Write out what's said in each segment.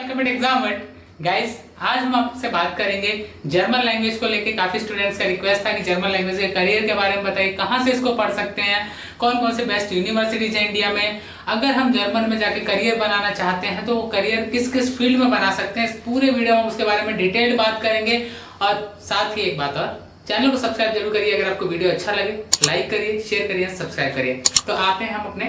Welcome eight exam guys. आज हम आपसे बात करेंगे जर्मन लैंग्वेज को लेके। काफी स्टूडेंट्स का रिक्वेस्ट था कि जर्मन लैंग्वेज के करियर के बारे में बताइए, कहाँ से इसको पढ़ सकते हैं, कौन कौन से बेस्ट यूनिवर्सिटीज हैं इंडिया में। अगर हम जर्मन में जाके करियर बनाना चाहते हैं तो वो करियर किस किस फील्ड में बना सकते हैं, इस पूरे वीडियो में उसके बारे में डिटेल्ड बात करेंगे। और साथ ही एक बात और, चैनल को सब्सक्राइब जरूर करिए। अगर आपको वीडियो अच्छा लगे लाइक करिए, शेयर करिए, सब्सक्राइब करिए। तो आते हैं हम अपने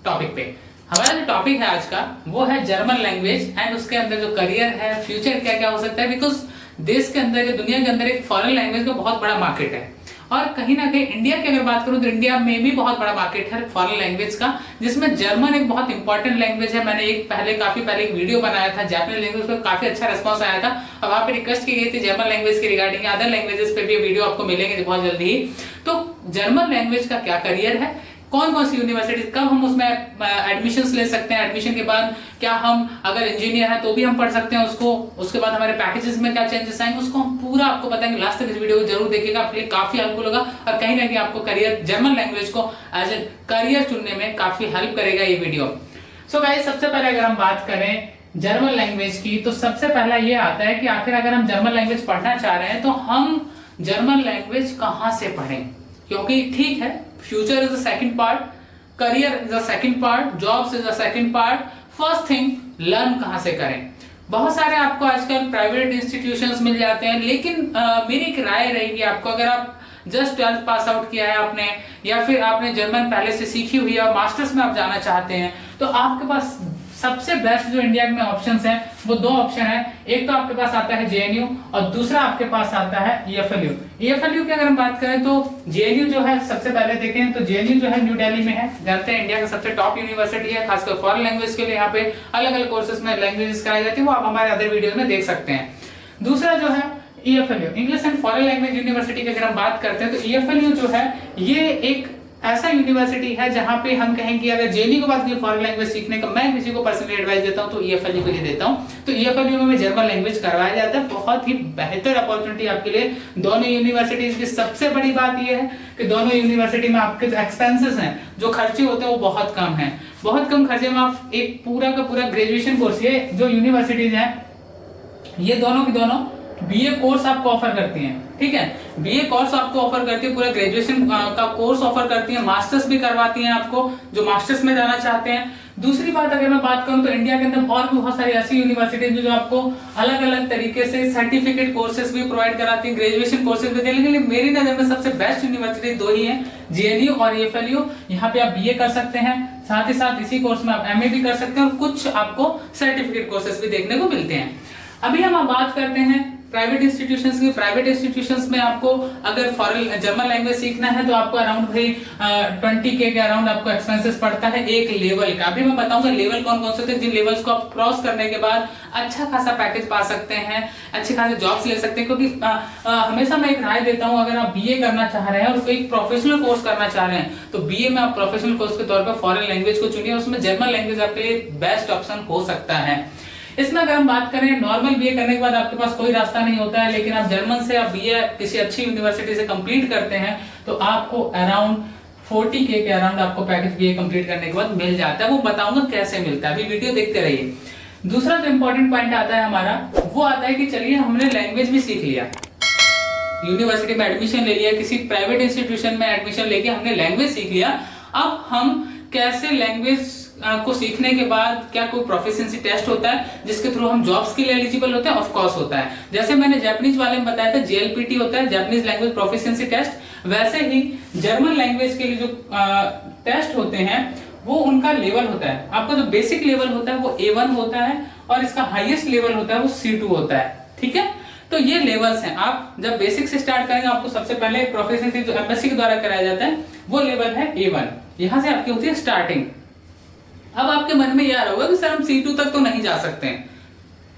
टॉपिक पे। हमारा जो टॉपिक है आज का वो है जर्मन लैंग्वेज एंड उसके अंदर जो करियर है, फ्यूचर क्या क्या हो सकता है। बिकॉज देश के अंदर या दुनिया के अंदर एक फॉरेन लैंग्वेज का बहुत बड़ा मार्केट है और कहीं ना कहीं इंडिया की अगर बात करूं तो इंडिया में भी बहुत बड़ा मार्केट है फॉरेन लैंग्वेज का, जिसमें जर्मन एक बहुत इंपॉर्टेंट लैंग्वेज है। मैंने काफी पहले एक वीडियो बनाया था जापानीज लैंग्वेज पर, काफी अच्छा रिस्पॉन्स आया था और वहां पे रिक्वेस्ट की गई थी जर्मन लैंग्वेज के रिगार्डिंग। अदर लैंग्वेजेस पे भी वीडियो आपको मिलेंगे बहुत जल्दी ही। तो जर्मन लैंग्वेज का क्या करियर है, कौन कौन सी यूनिवर्सिटी, कब हम उसमें एडमिशंस ले सकते हैं, एडमिशन के बाद क्या हम अगर इंजीनियर हैं तो भी हम पढ़ सकते हैं उसको, उसके बाद हमारे पैकेजेस में क्या चेंजेस आएंगे, उसको हम पूरा आपको बताएंगे। लास्ट तक इस वीडियो को जरूर देखिएगा, आपके लिए काफी हेल्पफुल होगा और कहीं ना कहीं आपको करियर जर्मन लैंग्वेज को एज ए करियर चुनने में काफी हेल्प करेगा ये वीडियो। सो गाइस, सबसे पहले अगर हम बात करें जर्मन लैंग्वेज की तो सबसे पहला ये आता है कि आखिर अगर हम जर्मन लैंग्वेज पढ़ना चाह रहे हैं तो हम जर्मन लैंग्वेज कहां से पढ़ें। क्योंकि ठीक है, future is the second part, career is the second part, jobs is the second part, first thing learn कहां से करें। बहुत सारे आपको आजकल प्राइवेट इंस्टीट्यूशंस मिल जाते हैं, लेकिन मेरी एक राय रहेगी आपको, अगर आप जस्ट 12th पास आउट किया है आपने या फिर आपने जर्मन पहले से सीखी हुई है और मास्टर्स में आप जाना चाहते हैं तो आपके पास सबसे बेस्ट जो इंडिया में ऑप्शंस हैं वो दो ऑप्शन है। एक तो आपके पास आता है जेएनयू और दूसरा आपके पास आता है ईएफएलयू। ईएफएलयू की अगर हम बात करें तो जेएनयू जो है, सबसे पहले देखें तो जेएनयू जो है न्यू दिल्ली में है। जानते हैं इंडिया का सबसे टॉप यूनिवर्सिटी है, खासकर फॉरेन लैंग्वेज के लिए। यहाँ पे अलग अलग कोर्सेज में लैंग्वेजेस कराई जाती है, वो आप हमारे अदर वीडियो में देख सकते हैं। दूसरा जो है EFLU, English and Foreign Language University की अगर हम बात करते हैं तो ईएफएलयू जो है ये एक ऐसा यूनिवर्सिटी है जहां पे हम कहेंगे अगर जेएनयू के बाद फॉरेन लैंग्वेज सीखने का मैं किसी को पर्सनली एडवाइस देता हूं तो ईएफएलयू के लिए देता हूं। तो ईएफएलयू में जर्मन लैंग्वेज करवाया जाता है, बहुत ही बेहतर अपॉर्चुनिटी आपके लिए। दोनों यूनिवर्सिटीज की सबसे बड़ी बात यह है कि दोनों यूनिवर्सिटी में आपके जो एक्सपेंसेस हैं, जो खर्चे होते हैं वो बहुत कम है। बहुत कम खर्चे में आप एक पूरा का पूरा ग्रेजुएशन कोर्स, ये जो यूनिवर्सिटीज है ये दोनों की दोनों बीए कोर्स आपको ऑफर करती हैं। ठीक है, बीए कोर्स आपको ऑफर करती है, पूरा ग्रेजुएशन का कोर्स ऑफर करती है, मास्टर्स भी करवाती हैं आपको जो मास्टर्स में जाना चाहते हैं। दूसरी बात अगर मैं बात करूं तो इंडिया के अंदर और भी बहुत सारी ऐसी यूनिवर्सिटीज जो आपको अलग अलग तरीके से सर्टिफिकेट कोर्सेज भी प्रोवाइड कराती है, ग्रेजुएशन कोर्सेज भी देती है। लेकिन मेरी नजर में सबसे बेस्ट यूनिवर्सिटी दो ही है, जेएनयू और ईएफएलयू। यहाँ पे आप बीए कर सकते हैं, साथ ही साथ इसी कोर्स में आप एमए भी कर सकते हैं और कुछ आपको सर्टिफिकेट कोर्सेज भी देखने को मिलते हैं। अभी हम बात करते हैं प्राइवेट इंस्टीट्यूशंस की। प्राइवेट इंस्टीट्यूशंस में आपको अगर फॉरेन जर्मन लैंग्वेज सीखना है तो आपको अराउंड भाई 20K के अराउंड आपको एक्सपेंसेस पड़ता है एक लेवल का। अभी मैं बताऊंगा लेवल कौन कौन से थे, जिन लेवल्स को आप क्रॉस करने के बाद अच्छा खासा पैकेज पा सकते हैं, अच्छे खासे जॉब्स ले सकते हैं। क्योंकि हमेशा मैं एक राय देता हूं, अगर आप बीए करना चाह रहे हैं और कोई प्रोफेशनल कोर्स करना चाह रहे हैं तो बीए में आप प्रोफेशनल कोर्स के तौर पर फॉरेन लैंग्वेज को चुनिए, उसमें जर्मन लैंग्वेज आपके लिए बेस्ट ऑप्शन हो सकता है। इसमें अगर हम बात करें नॉर्मल बीए करने के बाद आपके पास कोई रास्ता नहीं होता है, लेकिन आप जर्मन से आप बीए किसी अच्छी यूनिवर्सिटी से कंप्लीट करते हैं तो आपको अराउंड 40K के अराउंड आपको पैकेज बीए कंप्लीट करने के बाद मिल जाता है। वो बताऊंगा कैसे मिलता है, अभी वीडियो देखते रहिए। दूसरा जो इंपॉर्टेंट पॉइंट आता है हमारा वो आता है कि चलिए हमने लैंग्वेज भी सीख लिया, यूनिवर्सिटी में एडमिशन ले लिया, किसी प्राइवेट इंस्टीट्यूशन में एडमिशन लेके हमने लैंग्वेज सीख लिया। अब हम कैसे लैंग्वेज को सीखने के बाद क्या कोई प्रोफिशिएंसी टेस्ट होता है जिसके थ्रू हम जॉब्स के लिए एलिजिबल होते हैं? ऑफ कोर्स होता है। जैसे मैंने जापानीज वाले में बताया था जेएलपीटी होता है, जापानीज लैंग्वेज प्रोफिशिएंसी टेस्ट, वैसे ही जर्मन लैंग्वेज के लिए जो टेस्ट होते हैं वो उनका लेवल होता है। आपका जो बेसिक लेवल होता है वो A1 होता है और इसका हाईएस्ट लेवल होता है वो C2 होता है। ठीक है, तो ये लेवल्स हैं। आप जब बेसिक से स्टार्ट करेंगे आपको सबसे पहले प्रोफिशिएंसी जो एमएससी के द्वारा कराया जाता है वो लेवल है A1, यहां से आपकी होती है स्टार्टिंग। अब आपके मन में यह आ रहा होगा कि सर हम C2 तक तो नहीं जा सकते हैं,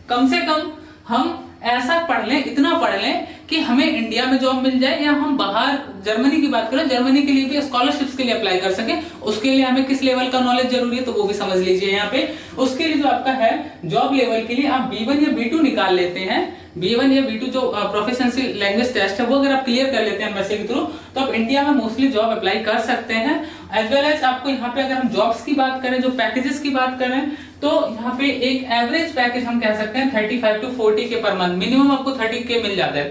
कम से कम हम ऐसा पढ़ लें, इतना पढ़ लें कि हमें इंडिया में जॉब मिल जाए या हम बाहर जर्मनी की बात करें, जर्मनी के लिए भी स्कॉलरशिप्स के लिए अप्लाई कर सके। उसके लिए हमें किस लेवल का नॉलेज जरूरी है तो वो भी समझ लीजिए। यहाँ पे उसके लिए जो आपका है जॉब लेवल के लिए आप B1 या B2 निकाल लेते हैं B1 या B2 जो प्रोफिशिएंसी लैंग्वेज टेस्ट है वो अगर आप क्लियर कर लेते हैं एम्बेसी के थ्रू, तो आप इंडिया में मोस्टली जॉब अप्लाई कर सकते हैं। एज वेल एज आपको यहाँ पे अगर हम जॉब्स की बात करें, जो पैकेजेस की बात करें, तो यहाँ पे एक एवरेज पैकेज हम कह सकते हैं 35 to 40 के पर मंथ, मिनिमम आपको 30 के मिल जाता है,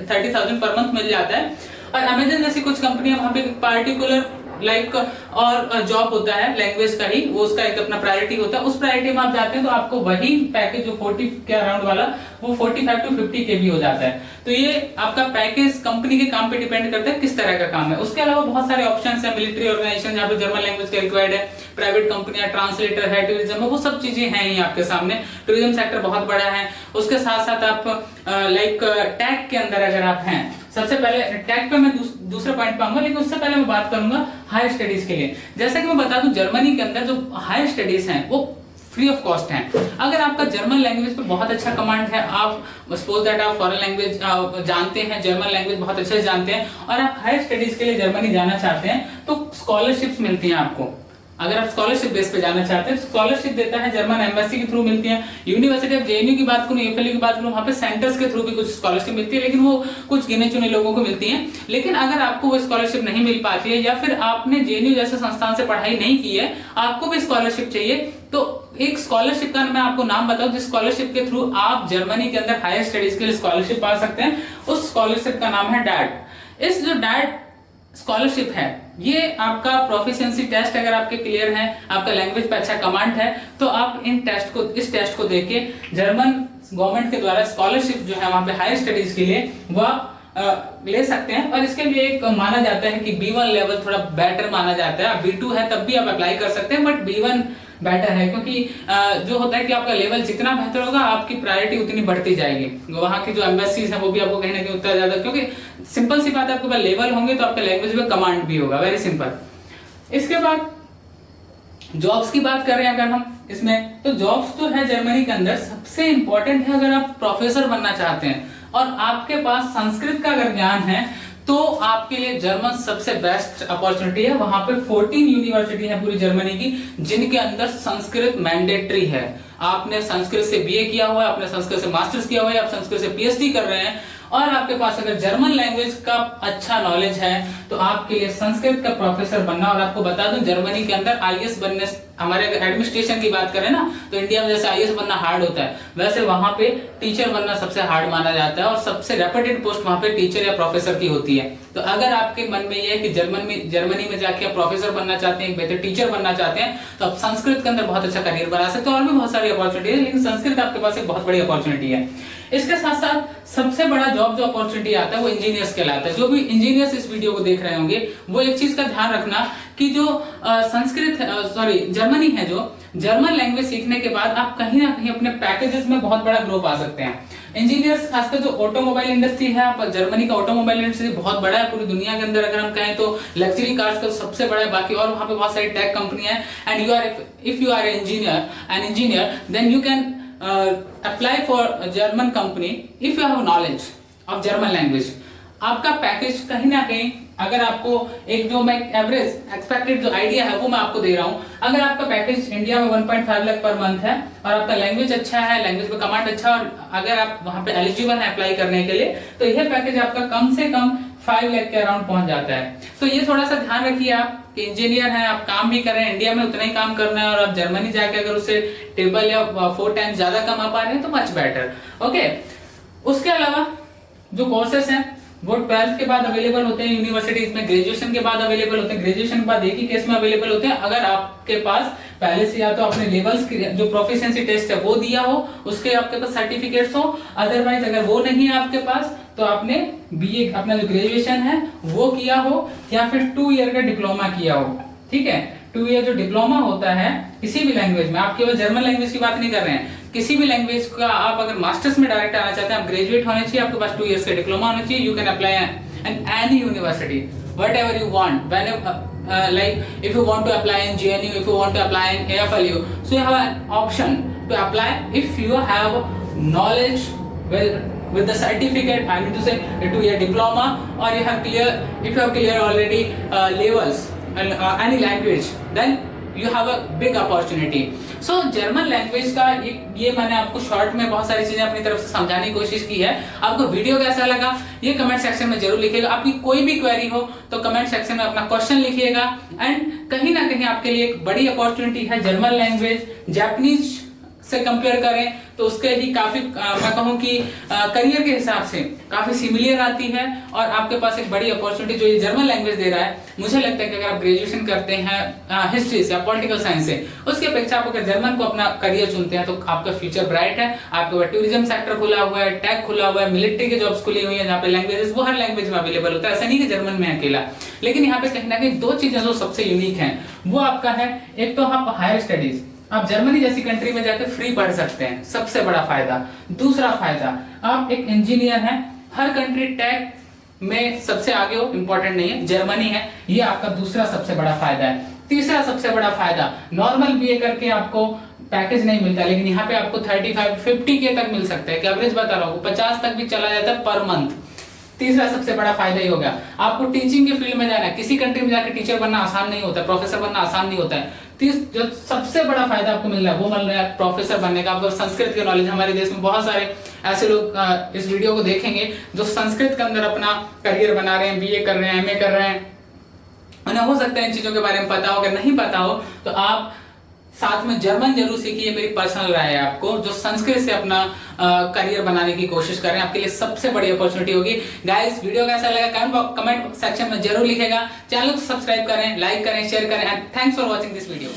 30,000 पर मंथ मिल जाता है। और अमेजन जैसी कुछ कंपनियां वहां पे पार्टिकुलर लाइक और जॉब होता है लैंग्वेज का ही, वो उसका एक अपना प्रायोरिटी होता है, उस प्रायोरिटी में आप जाते हैं तो आपको वही पैकेज जो 40 के अराउंड वाला वो 45 to 50 के भी हो जाता है। तो ये आपका पैकेज कंपनी के काम पे डिपेंड करता है किस तरह का काम है। उसके अलावा बहुत सारे ऑप्शंस है, मिलिट्री ऑर्गेनाइजेशन जहाँ पे जर्मन लैंग्वेज का रिक्वायर्ड है, प्राइवेट कंपनियां, ट्रांसलेटर है, टूरिज्म है, वो सब चीजें हैं ही आपके सामने। टूरिज्म सेक्टर बहुत बड़ा है। उसके साथ साथ आप लाइक टैग के अंदर अगर आप हैं, सबसे पहले टैग पे मैं दूसरे पॉइंट पे आऊंगा, लेकिन उससे पहले मैं बात करूंगा हायर स्टडीज के लिए। जैसा कि मैं बता दूं, जर्मनी के अंदर जो हायर स्टडीज हैं वो फ्री ऑफ कॉस्ट हैं। अगर आपका जर्मन लैंग्वेज पे बहुत अच्छा कमांड है, आप सपोज दैट आप फॉरेन लैंग्वेज जानते हैं, जर्मन लैंग्वेज बहुत अच्छे से जानते हैं और आप हायर स्टडीज के लिए जर्मनी जाना चाहते हैं, तो स्कॉलरशिप्स मिलती हैं आपको। अगर आप स्कॉलरशिप बेस पे जाना चाहते हैं, स्कॉलरशिप देता है जर्मन एम्बेसी के थ्रू मिलती है। यूनिवर्सिटी ऑफ जेएनयू की बात करूं, यूएफएलयू की बात करूं, वहां पे सेंटर्स के थ्रू भी कुछ स्कॉलरशिप मिलती है, लेकिन वो कुछ गिने चुने लोगों को मिलती है। लेकिन अगर आपको वो स्कॉलरशिप नहीं मिल पाती है या फिर आपने जेएनयू जैसे संस्थान से पढ़ाई नहीं की है, आपको भी स्कॉलरशिप चाहिए, तो एक स्कॉलरशिप का मैं आपको नाम बताऊं जिस स्कॉलरशिप के थ्रू आप जर्मनी के अंदर हायर स्टडीज के लिए स्कॉलरशिप पा सकते हैं। उस स्कॉलरशिप का नाम है डैट। इस जो डैट स्कॉलरशिप है, ये आपका प्रोफिशिएंसी टेस्ट अगर आपके क्लियर है, आपका लैंग्वेज पे अच्छा कमांड है, तो आप इस टेस्ट को देके जर्मन गवर्नमेंट के द्वारा स्कॉलरशिप जो है वहां पे हायर स्टडीज के लिए वह ले सकते हैं। और इसके लिए एक माना जाता है कि B1 लेवल थोड़ा बेटर माना जाता है। B2 है तब भी आप अप्लाई कर सकते हैं, बट B1 बेटर है, क्योंकि जो होता है कि आपका लेवल जितना बेहतर होगा आपकी प्रायोरिटी उतनी बढ़ती जाएगी। वहां की जो एम्बेसीज है वो भी आपको कहीं ना कहीं उतना ज्यादा, क्योंकि सिंपल सी बात है, आपके पास लेवल होंगे तो आपका लैंग्वेज में कमांड भी होगा, वेरी सिंपल। इसके बाद जॉब्स की बात कर रहे हैं अगर हम इसमें, तो जॉब्स जो है जर्मनी के अंदर सबसे इंपॉर्टेंट है अगर आप प्रोफेसर बनना चाहते हैं और आपके पास संस्कृत का अगर ज्ञान है, तो आपके लिए जर्मन सबसे बेस्ट अपॉर्चुनिटी है। वहां पे 14 यूनिवर्सिटी है पूरी जर्मनी की जिनके अंदर संस्कृत मैंडेटरी है। आपने संस्कृत से बीए किया हुआ है, आपने संस्कृत से मास्टर्स किया हुआ है, आप संस्कृत से पीएचडी कर रहे हैं और आपके पास अगर जर्मन लैंग्वेज का अच्छा नॉलेज है, तो आपके लिए संस्कृत का प्रोफेसर बनना। और आपको बता दूं, जर्मनी के अंदर आईएएस बनने, हमारे अगर एडमिनिस्ट्रेशन की बात करें ना, तो इंडिया में जैसे आईएएस बनना हार्ड होता है, वैसे वहां पे टीचर बनना सबसे हार्ड माना जाता है और सबसे रेपुटेड पोस्ट वहां पे टीचर या प्रोफेसर की होती है। तो अगर आपके मन में ये है कि जर्मनी में जाके आप प्रोफेसर बनना चाहते हैं, एक बेहतर टीचर बनना चाहते हैं, तो आप संस्कृत के अंदर बहुत अच्छा करियर बना सकते हैं। और भी बहुत सारी अपॉर्चुनिटी है, लेकिन संस्कृत आपके पास एक बहुत बड़ी अपॉर्चुनिटी है। इसके साथ साथ सबसे बड़ा जॉब जो अपॉर्चुनिटी आता है वो इंजीनियर्स कहलाता है। जो भी इंजीनियर्स इस वीडियो को देख रहे होंगे, वो एक चीज का ध्यान रखना कि जो जर्मनी है, जो जर्मन लैंग्वेज सीखने के बाद आप कहीं ना कहीं अपने पैकेजेस में बहुत बड़ा ग्रो पा सकते हैं। इंजीनियर्स, खासकर जो ऑटोमोबाइल इंडस्ट्री है, आप जर्मनी का ऑटोमोबाइल इंडस्ट्री बहुत बड़ा है पूरी दुनिया के अंदर। अगर हम कहें तो लग्जरी कार्स का सबसे बड़ा है, बाकी और वहां पे बहुत सारी टेक कंपनियां हैं। And if you are an engineer then you can apply for German company if you have knowledge of German language. आपका पैकेज कहीं ना कहीं, अगर आपको एक जो मैं एवरेज एक्सपेक्टेड जो आइडिया है वो मैं आपको दे रहा हूं, अगर आपका पैकेज इंडिया में 1.5 लाख पर मंथ है और आपका लैंग्वेज अच्छा है, लैंग्वेज में कमांड अच्छा, और अगर आप वहां पे एलिजिबल है अप्लाई करने के लिए, तो यह पैकेज आपका कम से कम 5 लाख के अराउंड पहुंच जाता है। तो ये थोड़ा सा ध्यान रखिए आप कि इंजीनियर हैं, आप काम भी कर रहे हैं, इंडिया में उतना ही काम करना है, और आप जर्मनी जाके अगर उससे टेबल या 4 टाइम्स ज्यादा कमा पा रहे हैं तो मच बेटर। ओके, उसके अलावा जो कोर्सेस हैं वो 12th के बाद अवेलेबल होते हैं यूनिवर्सिटीज में, ग्रेजुएशन के बाद अवेलेबल होते हैं। ग्रेजुएशन के बाद एक ही केस में अवेलेबल होते हैं, अगर आपके पास पहले से या तो अपने लेवल्स की जो प्रोफिशिएंसी टेस्ट है वो दिया हो, उसके आपके पास सर्टिफिकेट्स हो। अदरवाइज अगर वो नहीं है आपके पास, तो आपने बीए अपना जो ग्रेजुएशन है वो किया हो या फिर 2 ईयर का डिप्लोमा किया हो। ठीक है, 2 ईयर जो डिप्लोमा होता है किसी भी लैंग्वेज में, आप केवल जर्मन लैंग्वेज की बात नहीं कर रहे हैं, किसी भी लैंग्वेज का आप अगर मास्टर्स में डायरेक्ट आना चाहते हैं, आप ग्रेजुएट होने चाहिए, आपके पास 2 इयर्स का डिप्लोमा होना चाहिए। You can apply in any university whatever you want, whenever like if you want to apply in GNU, if you want to apply in AFLU, so you have an option to apply if you have knowledge with the certificate, I mean to say 2 year diploma, or you have clear, if you have clear already levels and any language, then you have a big opportunity. So German language का ये मैंने आपको short में बहुत सारी चीजें अपनी तरफ से समझाने की कोशिश की है। आपको वीडियो कैसा लगा ये कमेंट सेक्शन में जरूर लिखिएगा। आपकी कोई भी क्वेरी हो तो कमेंट सेक्शन में अपना क्वेश्चन लिखिएगा। एंड कहीं ना कहीं आपके लिए एक बड़ी अपॉर्चुनिटी है जर्मन लैंग्वेज। जापानीज से कंपेयर करें तो उसके ही काफी मैं कहूं कि करियर के हिसाब से काफी सिमिलर आती है, और आपके पास एक बड़ी अपॉर्चुनिटी जो ये जर्मन लैंग्वेज दे रहा है। मुझे लगता है कि अगर आप ग्रेजुएशन करते हैं हिस्ट्री से या पॉलिटिकल साइंस से, उसकी अपेक्षा आप अगर जर्मन को अपना करियर चुनते हैं तो आपका फ्यूचर ब्राइट है। आपके पास टूरिज्म सेक्टर खुला हुआ है, टेक खुला हुआ है, मिलिट्री की जॉब्स खुली हुई है, जहाँ पे लैंग्वेजेस वो हर लैंग्वेज में अवेलेबल होता है। ऐसा नहीं कि जर्मन में अकेला, लेकिन यहाँ पे कहीं ना कहीं दो चीजें जो सबसे यूनिक है वो आपका है। एक तो आप हायर स्टडीज, आप जर्मनी जैसी कंट्री में जाकर फ्री पढ़ सकते हैं, सबसे बड़ा फायदा। दूसरा फायदा, आप एक इंजीनियर हैं, हर कंट्री टेक में सबसे आगे हो, इंपॉर्टेंट नहीं है, जर्मनी है, ये आपका दूसरा सबसे बड़ा फायदा है। तीसरा सबसे बड़ा फायदा, नॉर्मल बीए करके आपको पैकेज नहीं मिलता, लेकिन यहाँ पे आपको 35-50K तक मिल सकता है, कि एवरेज बता रहा हूँ 50 तक भी चला जाता है पर मंथ। तीसरा सबसे बड़ा फायदा ये हो गया, आपको टीचिंग के फील्ड में जाना है, किसी कंट्री में जाकर टीचर बनना आसान नहीं होता है, प्रोफेसर बनना आसान नहीं होता है। जो सबसे बड़ा फायदा आपको मिल रहा है वो मिल रहा है प्रोफेसर बनने का। आपको संस्कृत की नॉलेज, हमारे देश में बहुत सारे ऐसे लोग इस वीडियो को देखेंगे जो संस्कृत के अंदर अपना करियर बना रहे हैं, बीए कर रहे हैं, एमए कर रहे हैं। उन्हें हो सकता है इन चीजों के बारे में पता हो, अगर नहीं पता हो तो आप साथ में जर्मन जरूर सीखिए। मेरी पर्सनल राय है, आपको जो संस्कृत से अपना करियर बनाने की कोशिश कर रहे हैं आपके लिए सबसे बड़ी अपॉर्चुनिटी होगी। गाइस, वीडियो कैसा लगा कमेंट सेक्शन में जरूर लिखेगा। चैनल को सब्सक्राइब करें, लाइक करें, शेयर करें। And thanks for watching this video.